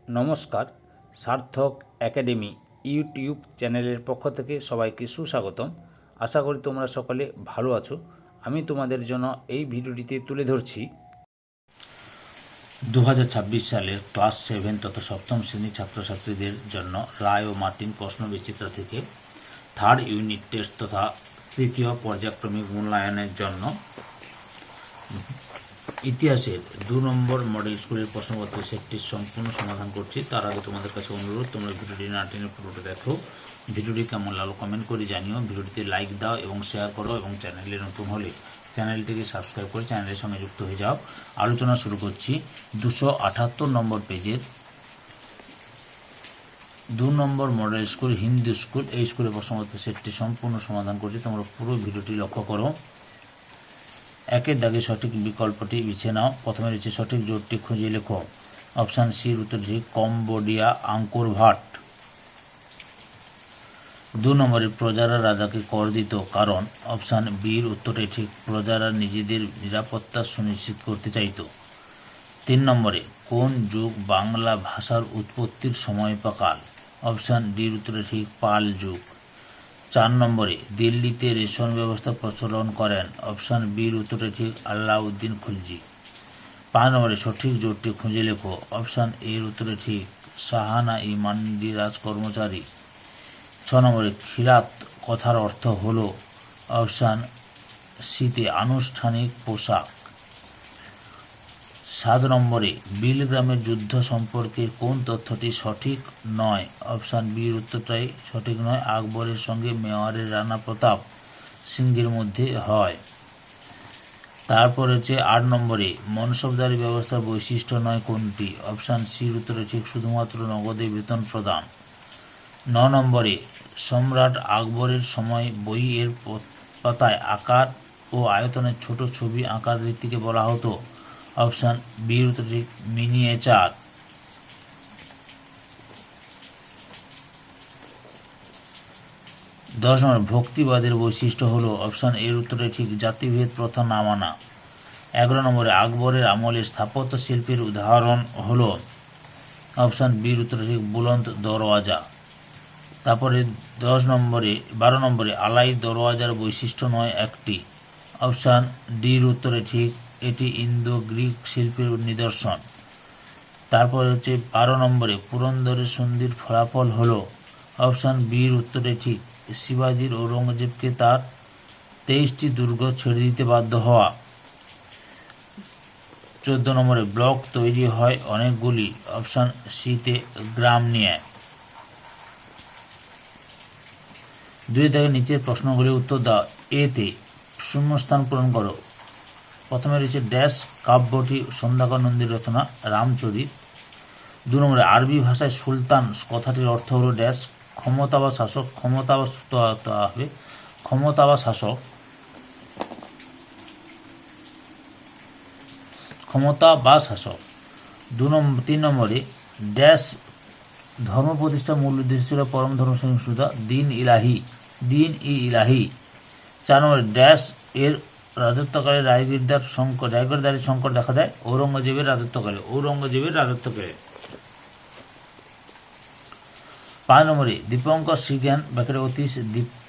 নমস্কার, সার্থক academy YouTube চ্যানেলের পক্ষ থেকে সবাইকে সুস্বাগতম। আশা করি তোমরা সকলে ভালো আছো। আমি তোমাদের জন্য এই ভিডিওটিতে তুলে ধরছি 2026 সালের ক্লাস 7 তথা সপ্তম শ্রেণীর ছাত্রছাত্রীদের জন্য রায় ও মার্টিন প্রশ্ন বিচিত্রা থেকে থার্ড ইউনিট টেস্ট তথা তৃতীয় পর্যায়ক্রমিক মূল্যায়নের জন্য ইতিহাসের 2 নম্বর মডেল স্কুলের প্রশ্নপত্রের সেটটির সম্পূর্ণ সমাধান করছি। তার আগে তোমাদের কাছে অনুরোধ, তোমরা ভিডিওটি না টেনে পুরোটা দেখো। ভিডিওটি কেমন লাগলো কমেন্ট করে জানিও, ভিডিওটিতে লাইক দাও এবং শেয়ার করো, এবং চ্যানেলে নতুন হলে চ্যানেলটিকে সাবস্ক্রাইব করে চ্যানেলের সঙ্গে যুক্ত হয়ে যাও। আলোচনা শুরু করছি 278 নম্বর পেজের 2 নম্বর মডেল স্কুল হিন্দু স্কুল, এই স্কুলের প্রশ্নপত্রের সেটটি সম্পূর্ণ সমাধান করছি। তোমরা পুরো ভিডিওটি লক্ষ্য করো। একের দাগে সঠিক বিকল্পটি বেছে নাও। প্রথমে রয়েছে সঠিক জোটটি খুঁজে লেখো। অপশান সির উত্তর ঠিক কম্বোডিয়া আঙ্কোর ভাট। 2 নম্বরে প্রজারা রাজাকে কর দিত কারণ। অপশান বির উত্তরটি ঠিক প্রজারা নিজেদের নিরাপত্তা সুনিশ্চিত করতে চাইত। 3 নম্বরে কোন যুগ বাংলা ভাষার উৎপত্তির সময় বা কাল। অপশান ডির উত্তরে ঠিক পাল যুগ। 4 নম্বরে দিল্লিতে রেশন ব্যবস্থা প্রচলন করেন। অপশান বির উত্তরে ঠিক আলাউদ্দিন খুলজি। 5 নম্বরে সঠিক জোটটি খুঁজে লেখো। অপশান এর উত্তরে ঠিক শাহানা-ই মান্ডি রাজ কর্মচারী। 6 নম্বরে খিলাত কথার অর্থ হল। অপশান সিতে আনুষ্ঠানিক পোশাক। 7 নম্বরে বিলগ্রামের যুদ্ধ সম্পর্কে কোন তথ্যটি সঠিক নয়। অপশান বির উত্তরটাই সঠিক নয়, আকবরের সঙ্গে মেওয়ারের রানা প্রতাপ সিংহের মধ্যে হয়। তারপর হচ্ছে 8 নম্বরে মনসবদারি ব্যবস্থার বৈশিষ্ট্য নয় কোনটি। অপশান সির উত্তরে ঠিক শুধুমাত্র নগদে বেতন প্রদান। 9 নম্বরে সম্রাট আকবরের সময় বইয়ের পাতায় আকার ও আয়তনের ছোট ছবি আঁকার রীতিকে বলা হতো। অপশান বির উত্তর ঠিক মিনিয়েচার। 10 নম্বর ভক্তিবাদের বৈশিষ্ট্য হলো। অপশান এর উত্তরে ঠিক জাতিভেদ প্রথা না মানা। 11 নম্বরে আকবরের আমলে স্থাপত্য শিল্পের উদাহরণ হলো। অপশান বির উত্তরে ঠিক বুলন্দ দরওয়াজা। তারপরে 12 নম্বরে আলাই দরওয়াজার বৈশিষ্ট্য নয় একটি। অপশান ডির উত্তরে ঠিক এটি ইন্দো গ্রিক শিল্পের নিদর্শন। তারপরে হচ্ছে 12 নম্বরে পুরন্দরের সন্ধির ফলাফল হলো। অপশান বির উত্তরে ঠিক শিবাজির ঔরঙ্গজেবকে তার 23টি দুর্গ ছেড়ে দিতে বাধ্য হওয়া। 14 নম্বরে ব্লক তৈরি হয় অনেকগুলি। অপশান সিতে গ্রাম নিয়ে। 2 থেকে নিচের প্রশ্নগুলি উত্তর দাও। এতে শূন্যস্থান পূরণ করো। প্রথমে রয়েছে ড্যাশ কাব্যটি সন্ধ্যাকর নন্দীর রচনা রামচরিত। 2 নম্বরে আরবি ভাষায় সুলতান কথাটির অর্থ হলো ড্যাশ ক্ষমতা বা শাসক। ক্ষমতা বা শাসক। ক্ষমতা বা শাসক। 3 নম্বরে ড্যাশ ধর্ম প্রতিষ্ঠার মূল উদ্দেশ্য ছিল পরম ধর্ম সহিষ্ণুতা দিন ই ইলাহি। 4 নম্বরে ড্যাশ এর রাজত্বকালে রায়গড়দারি সংকট দেখা দেয় ঔরঙ্গজেবের রাজত্বকালে। 5 নম্বরে দীপঙ্কর শ্রীজ্ঞান ব্যাখ্যার অতীশ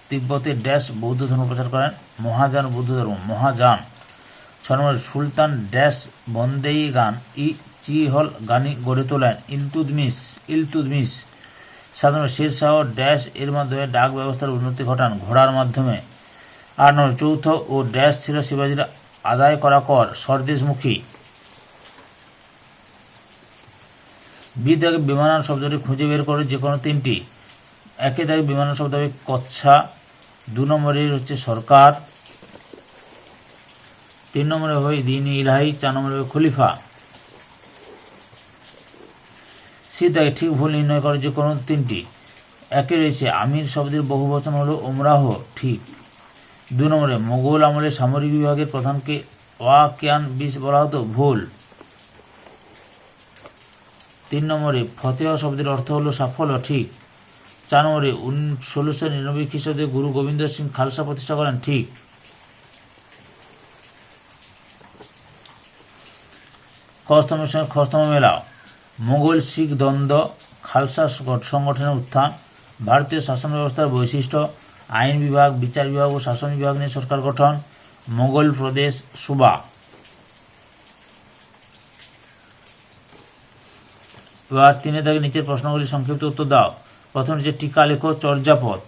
তিব্বতে ড্যাশ বৌদ্ধ ধর্ম প্রচার করেন মহাযান বৌদ্ধ ধর্ম মহাযান। 6 নম্বরে সুলতান ড্যাশ বন্দেই গান চিহল গানি গড়ে তোলেন ইলতুৎমিশ। 7 নম্বরে শেরশাহ ড্যাশ এর মাধ্যমে ডাক ব্যবস্থার উন্নতি ঘটান ঘোড়ার মাধ্যমে। 8 নম্বর চৌথ ও ড্যাশ ছিল শিবাজির আদায় করা কর স্বদেশমুখী। বি দাগে বিমানন শব্দটি খুঁজে বের করে যে কোনো 3টি। 1 দাগে বিমানন শব্দ হবে কচ্ছা। 2 নম্বরে হচ্ছে সরকার। 3 নম্বরে হবে দিন ইলাহি। 4 নম্বরে হবে খলিফা। সি দাগে ঠিক ভুল নির্ণয় করে যে কোনো 3টি। 1 রয়েছে আমির শব্দের বহুবচন হলো ওমরাহ, ঠিক। 2 নম্বরে মোগল আমলে সামরিক বিভাগের প্রধানকে ওয়াকিয়ান বিশ বলা হতো, ভুল। 3 নম্বরে ফতেহ শব্দের অর্থ হলো সাফল্য, ঠিক। 4 নম্বরে 1699 খ্রিস্টাব্দে গুরু গোবিন্দ সিং খালসা প্রতিষ্ঠা করেন, ঠিক। খস্তমের সঙ্গে খস্তম মেলাও। মোগল শিখ দ্বন্দ্ব, খালসা সংগঠনের উত্থান, ভারতীয় শাসন ব্যবস্থার বৈশিষ্ট্য, আইন বিভাগ, বিচার বিভাগ ও শাসন বিভাগ নিয়ে সরকার গঠন, মোগল প্রদেশ সুবা। এবার 3 থেকে নিচের প্রশ্নগুলি সংক্ষিপ্ত উত্তর দাও। প্রথম হচ্ছে টিকা লেখো, চর্যাপদ।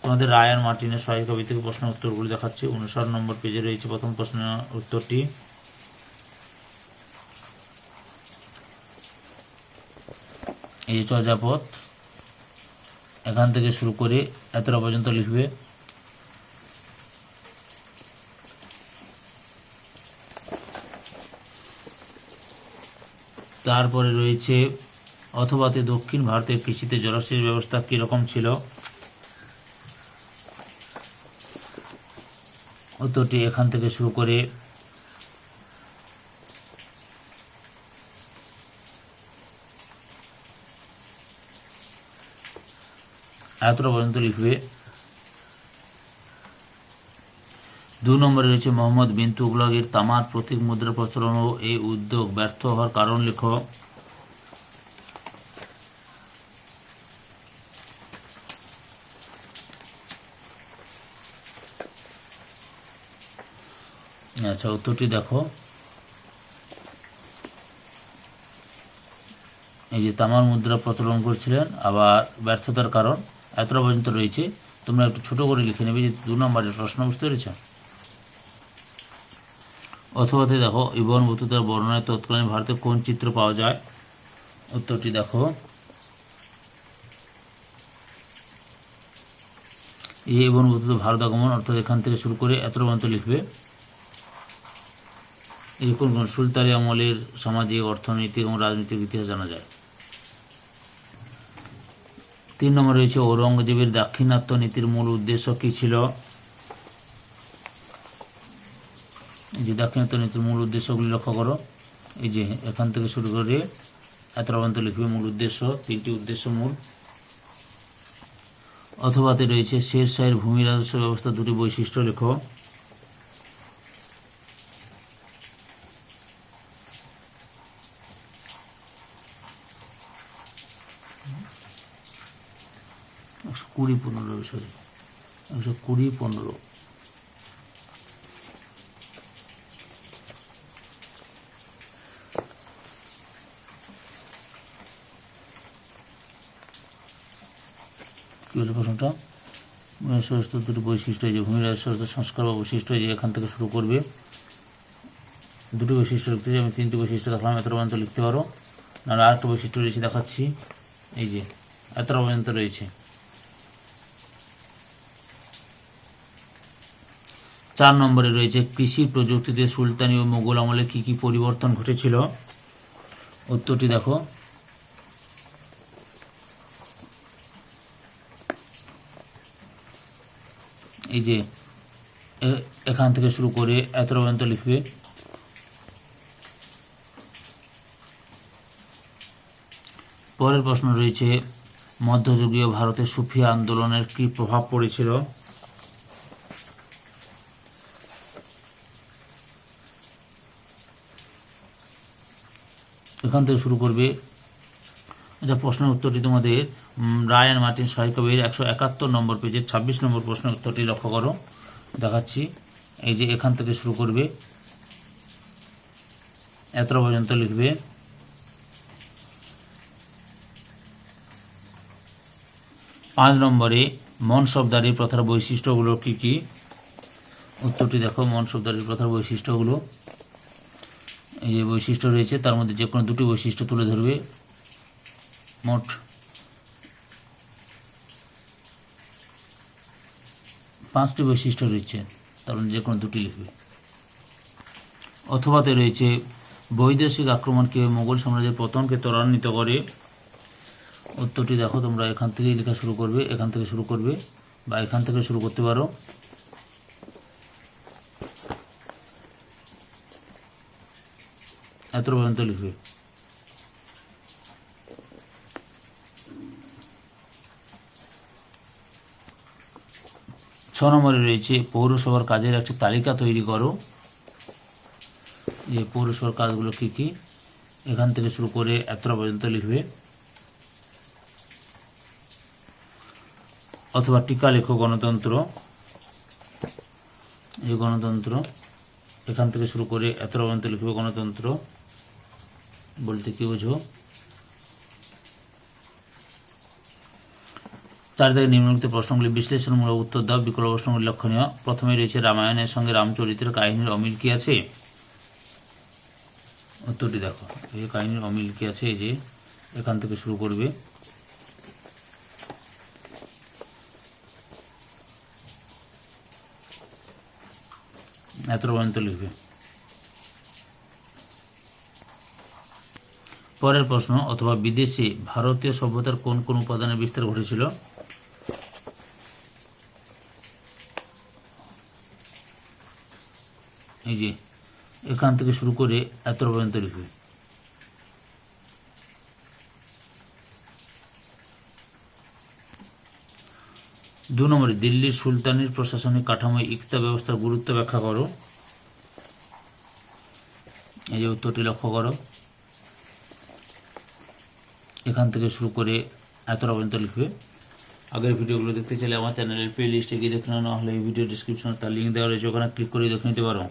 তোমাদের রায়ান মার্টিনের সহায়িকা কবি থেকে প্রশ্নের উত্তরগুলি দেখাচ্ছি। 59 নম্বর পেজে রয়েছে প্রথম প্রশ্নের উত্তরটি। এই চর্যাপদ এখান থেকে শুরু করে এতটা পর্যন্ত লিখবে। তারপরে রয়েছে অথবাতে দক্ষিণ ভারতের কৃষিতে জলসেচ ব্যবস্থা কিরকম ছিল। উত্তরটি এখান থেকে শুরু করে এতটা পর্যন্ত লিখবে। 2 নম্বরে রয়েছে মোহাম্মদ বিন তুগলকের তামার প্রতীক মুদ্রা প্রচলন ও এই উদ্যোগ ব্যর্থ হওয়ার কারণ লেখো। আচ্ছা, উত্তরটি দেখো। এই যে তামার মুদ্রা প্রচলন করেছিলেন, আবার ব্যর্থতার কারণ এতটা পর্যন্ত রয়েছে। তোমরা একটু ছোট করে লিখে নেবে যে 2 নম্বরের প্রশ্ন, বুঝতে পেরেছ। অথবাতে দেখো ইবন বতুতার বর্ণনায় তৎকালীন ভারতে কোন চিত্র পাওয়া যায়। উত্তরটি দেখো। এই ইবন বতুতা ভারত আগমন, অর্থাৎ এখান থেকে শুরু করে এতটা পর্যন্ত লিখবে। এই কোন কোন সুলতানি আমলের সামাজিক, অর্থনৈতিক এবং রাজনৈতিক ইতিহাস জানা যায়। 3 নম্বরে রয়েছে ঔরঙ্গজেবের দাক্ষিণাত্য নীতির মূল উদ্দেশ্য কি ছিল। এই যে দাক্ষিণাত্য নীতির মূল উদ্দেশ্যগুলি লক্ষ্য করো। এই যে এখান থেকে শুরু করে এতটা পর্যন্ত লিখবে মূল উদ্দেশ্য, 3টি উদ্দেশ্য মূল। অথবাতে রয়েছে শের শাহের ভূমি রাজস্ব ব্যবস্থা 2টি বৈশিষ্ট্য লেখো। কুড়ি 15 সরি 120-15। কি হচ্ছে প্রশ্নটা? দুটি বৈশিষ্ট্য, এই যে ভূমি রাজস্ব সংস্কার বা বৈশিষ্ট্য, এই যে এখান থেকে শুরু করবে। 2টি বৈশিষ্ট্য লিখতে আমি 3টি বৈশিষ্ট্য দেখালাম, এতটা পর্যন্ত লিখতে পারো। নাহলে আরেকটা বৈশিষ্ট্য রয়েছে, দেখাচ্ছি। এই যে এতটা পর্যন্ত রয়েছে। 4 নম্বরে রয়েছে কৃষি প্রযুক্তিতে সুলতানি ও মোগল আমলে কি কি পরিবর্তন ঘটেছিল। উত্তরটি দেখো। এই যে এখান থেকে শুরু করে এতটা পর্যন্ত লিখবে। পরের প্রশ্ন রয়েছে মধ্যযুগীয় ভারতে সুফি আন্দোলনের কি প্রভাব পড়েছিল। এখান থেকে শুরু করবে। আচ্ছা, প্রশ্নের উত্তরটি তোমাদের রায়ান মার্টিন সহায়িকা বইয়ের 171 নম্বর পেজের 26 নম্বর প্রশ্নের উত্তরটি লক্ষ্য করো, দেখাচ্ছি। এই যে এখান থেকে শুরু করবে, এতটা পর্যন্ত লিখবে। পাঁচ নম্বরে মনসবদারি প্রথার বৈশিষ্ট্যগুলো কি কি। উত্তরটি দেখো। মনসবদারি প্রথার বৈশিষ্ট্যগুলো, এই যে বৈশিষ্ট্য রয়েছে তার মধ্যে যে কোনো 2টি বৈশিষ্ট্য তুলে ধরবে। মোট 5টি বৈশিষ্ট্য রয়েছে, তার মধ্যে যে কোনো 2টি লিখবে। অথবাতে রয়েছে বৈদেশিক আক্রমণ কিভাবে মোগল সাম্রাজ্যের পতনকে ত্বরান্বিত করে। উত্তরটি দেখো। তোমরা এখান থেকেই লেখা শুরু করবে, এখান থেকে শুরু করবে বা এখান থেকে শুরু করতে পারো। এত পর্যন্ত লিখবে। ছ নম্বরে রয়েছে পৌরসভার কাজের একটি তালিকা তৈরি করো। যে পৌরসভার কাজগুলো কি কি, এখান থেকে শুরু করে এতটা পর্যন্ত লিখবে, অথবা টিকা লেখো গণতন্ত্র, এই গণতন্ত্র, এখান থেকে শুরু করে এতটা পর্যন্ত লিখবে গণতন্ত্র বলতে কি বুঝো। 4 থেকে নিম্নলিখিত প্রশ্নগুলি বিশ্লেষণমূলক উত্তর দাও, বিকল্প প্রশ্নগুলি লক্ষণীয়। প্রথমে রয়েছে রামায়ণের সঙ্গে রামচরিত্রের কাহিনীর অমিল কি আছে? উত্তরটি দেখো, এই কাহিনীর অমিল কি আছে, এই যে এখান থেকে শুরু করবে, এতটা পর্যন্ত লিখবে। পরের প্রশ্ন, অথবা বিদেশে ভারতীয় সভ্যতার কোন কোন উপাদানের বিস্তার ঘটেছিল? এই যে এখান থেকে শুরু করে এতটা পর্যন্ত লিখবে। 2 নম্বরে দিল্লির সুলতানির প্রশাসনিক কাঠামোয় ইকতা ব্যবস্থার গুরুত্ব ব্যাখ্যা করো। এই যে উত্তরটি লক্ষ্য করো, এখান থেকে শুরু করে এতটা পর্যন্ত লিখবে। আগের ভিডিওগুলো দেখতে চাইলে আমার চ্যানেলের প্লে লিস্টে গিয়ে দেখে নাও, নাহলে এই ভিডিও ডিসক্রিপশনে তার লিঙ্ক দেওয়া রয়েছে, ওখানে ক্লিক করে দেখে নিতে পারো।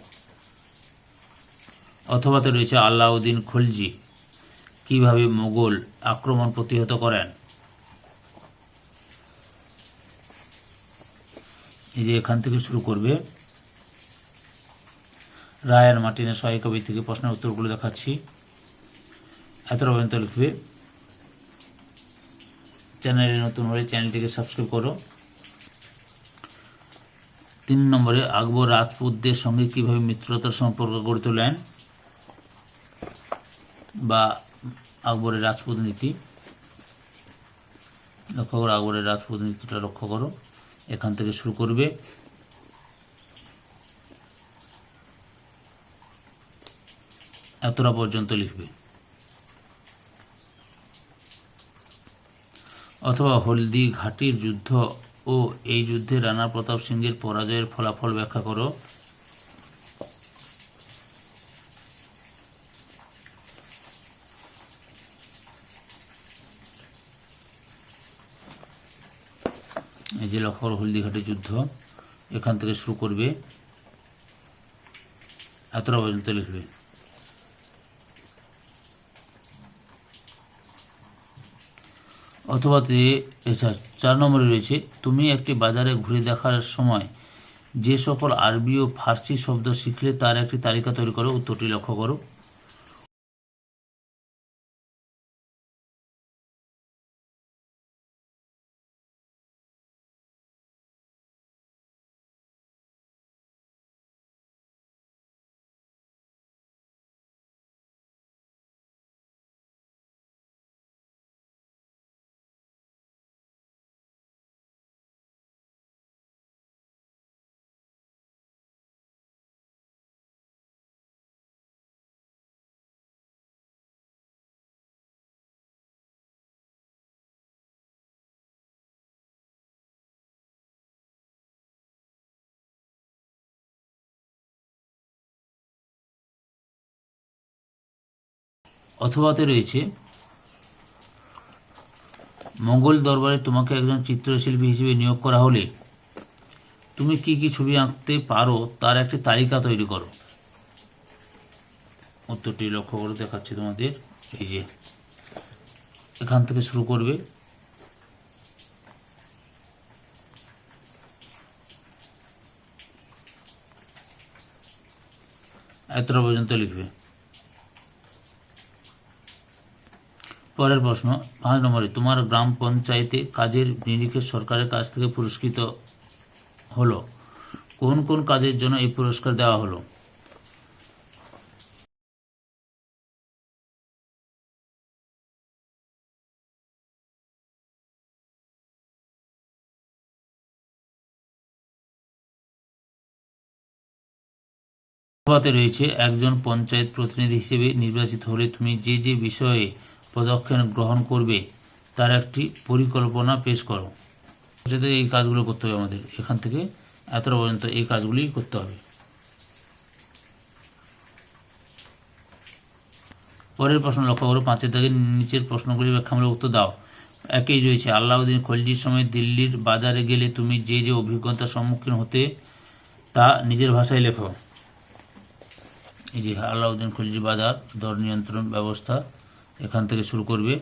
অথবাতে রয়েছে আলাউদ্দিন খলজি কিভাবে মোগল আক্রমণ প্রতিহত করেন। এই যে এখান থেকে শুরু করবে, রায়ান মার্টিনের সহায়িকা বই থেকে প্রশ্নের উত্তরগুলো দেখাচ্ছি, এতটা পর্যন্ত লিখবে। চ্যানেলে নতুন হলে চ্যানেলটিকে সাবস্ক্রাইব করো। 3 নম্বরে আকবর রাজপুতদের সঙ্গে কিভাবে মিত্রতার সম্পর্ক গড়ে তোলেন, বা আকবরের রাজপুত নীতি লক্ষ্য করো, আকবরের রাজপুত নীতিটা লক্ষ্য করো, এখান থেকে শুরু করবে, এতটা পর্যন্ত লিখবে। অথবা হলদি ঘাটির যুদ্ধ ও এই যুদ্ধে রানা প্রতাপ সিংহের পরাজয়ের ফলাফল ব্যাখ্যা করো। এই যে লক্ষ্য করো, হলদি ঘাটির যুদ্ধ, এখান থেকে শুরু করবে, এতটা পর্যন্ত লিখবে। অথবা 4 নম্বরে রয়েছে, তুমি একটি বাজারে ঘুরে দেখার সময় যে সকল আরবি ও ফার্সি শব্দ শিখলে তার একটি তালিকা তৈরি করো। উত্তরটি লক্ষ্য করো। অথবাতে রয়েছে, মোগল দরবারে তোমাকে একজন চিত্রশিল্পী হিসেবে নিয়োগ করা হলে তুমি কি কি ছবি আঁকতে পারো তার একটি তালিকা তৈরি করো। উত্তরটি লক্ষ্য করে দেখাচ্ছি তোমাদের, এই যে এখান থেকে শুরু করবে, এতটা পর্যন্ত লিখবে। পরের প্রশ্ন, 5 নম্বরে তোমার গ্রাম পঞ্চায়েতে কাজের নিরিখে সরকারের কাছ থেকে পুরস্কৃত হলো, কোন কোন কাজের জন্য এই পুরস্কার দেওয়া হলো। অথবাতে রয়েছে, একজন পঞ্চায়েত প্রতিনিধি হিসেবে নির্বাচিত হলে তুমি যে যে বিষয়ে পদক্ষেপ গ্রহণ করবে তার একটি পরিকল্পনা পেশ করো। সেটা এই কাজগুলো করতে হবে আমাদের, এখান থেকে এতটা পর্যন্ত এই কাজগুলি করতে হবে। পরের প্রশ্ন লক্ষ্য করো, 5 দাগের নিচের প্রশ্নগুলি ব্যাখ্যামূলক উত্তর দাও। একই রয়েছে, আলাউদ্দিন খলজির সময় দিল্লির বাজারে গেলে তুমি যে যে অভিজ্ঞতার সম্মুখীন হতে তা নিজের ভাষায় লেখো। এই যে আলাউদ্দিন খলজি বাজার, দর নিয়ন্ত্রণ ব্যবস্থা, এখান থেকে শুরু করবে।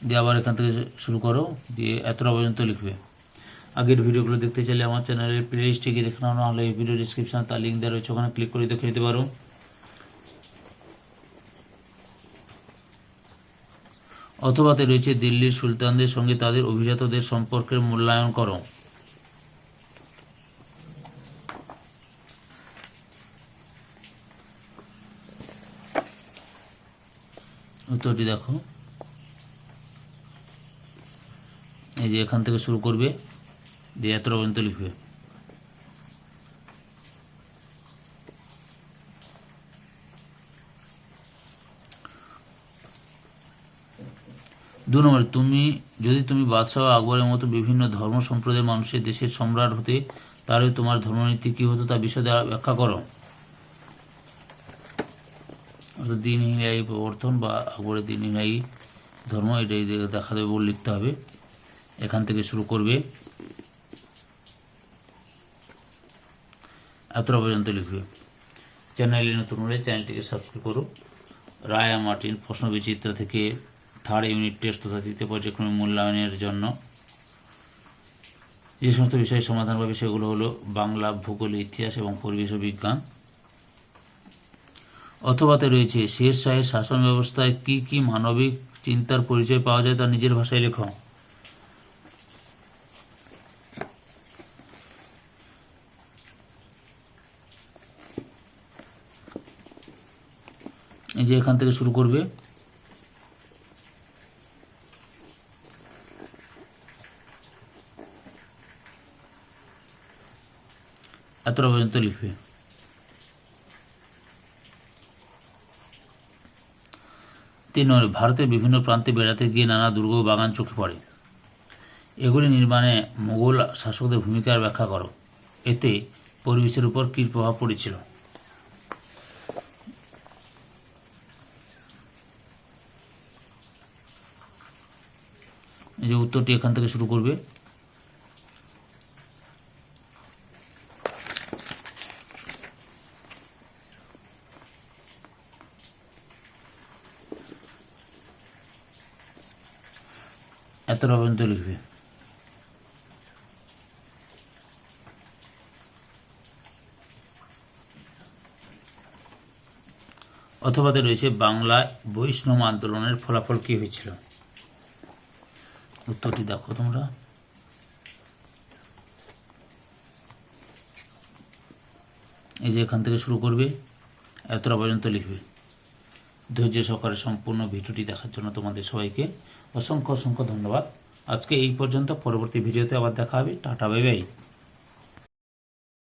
দিয়ে আবার এখান থেকে শুরু করো, দিয়ে এতটা পর্যন্ত লিখবে। আগের ভিডিওগুলো দেখতে চাইলে আমার চ্যানেলের প্লে লিস্টে গিয়ে দেখে নাও, নাহলে এই ভিডিও ডিসক্রিপশন তার লিঙ্ক দেওয়া রয়েছে, ওখানে ক্লিক করে দেখে নিতে পারো। অথবাতে রয়েছে, দিল্লির সুলতানদের সঙ্গে তাদের অভিজাতদের সম্পর্কের মূল্যায়ন করো। উত্তরটি দেখো, এই যে এখান থেকে শুরু করবে, দিয়ে এতটা পর্যন্ত লিখবে। 2 নম্বর, যদি তুমি বাদশাহ আকবরের মতো বিভিন্ন ধর্ম সম্প্রদায়ের মানুষের দেশের সম্রাট হতে, তাহলে তোমার ধর্মনীতি কি হতো তা বিশদে ব্যাখ্যা করো। অর্থাৎ দিন ইলাহি প্রবর্তন বা আকবরের দিন ইলাহি ধর্ম, এটাই দেখা দেবে বলে লিখতে হবে। এখান থেকে শুরু করবে, এতটা পর্যন্ত লিখবে। চ্যানেলে নতুন হলে চ্যানেলটিকে সাবস্ক্রাইব করো। রায়া মার্টিন প্রশ্ন বিচিত্র থেকে 3rd ইউনিট টেস্ট তথা 3য় পর্যায়ক্রমে মূল্যায়নের জন্য যে সমস্ত বিষয়ের সমাধান পাবে সেগুলো হলো বাংলা, ভূগোল, ইতিহাস এবং পরিবেশ ও বিজ্ঞান। অথবাতে রয়েছে, শের শাহের শাসন ব্যবস্থায় কি কি মানবিক চিন্তার পরিচয় পাওয়া যায় তা নিজের ভাষায় লেখো। এই যে এখান থেকে শুরু করবে, এতটা পর্যন্ত লিখবে। 3 নম্বর, ভারতের বিভিন্ন প্রান্তে বেড়াতে গিয়ে নানা দুর্গ ও বাগান চোখে পড়ে, এগুলি নির্মাণে মোগল শাসকদের ভূমিকার ব্যাখ্যা করো। এতে পরিবেশের উপর কী প্রভাব পড়েছিল। এই যে উত্তরটি এখান থেকে শুরু করবে, এতটা পর্যন্ত লিখবে। অথবাতে রয়েছে, বাংলায় বৈষ্ণব আন্দোলনের ফলাফল কি হয়েছিল। উত্তরটি দেখো তোমরা, এই যে এখান থেকে শুরু করবে, এতটা পর্যন্ত লিখবে। ধৈর্য সহকারে সম্পূর্ণ ভিডিওটি দেখার জন্য তোমাদের সবাইকে অসংখ্য অসংখ্য ধন্যবাদ। আজকে এই পর্যন্ত, পরবর্তী ভিডিওতে আবার দেখা হবে। Tata, bye bye.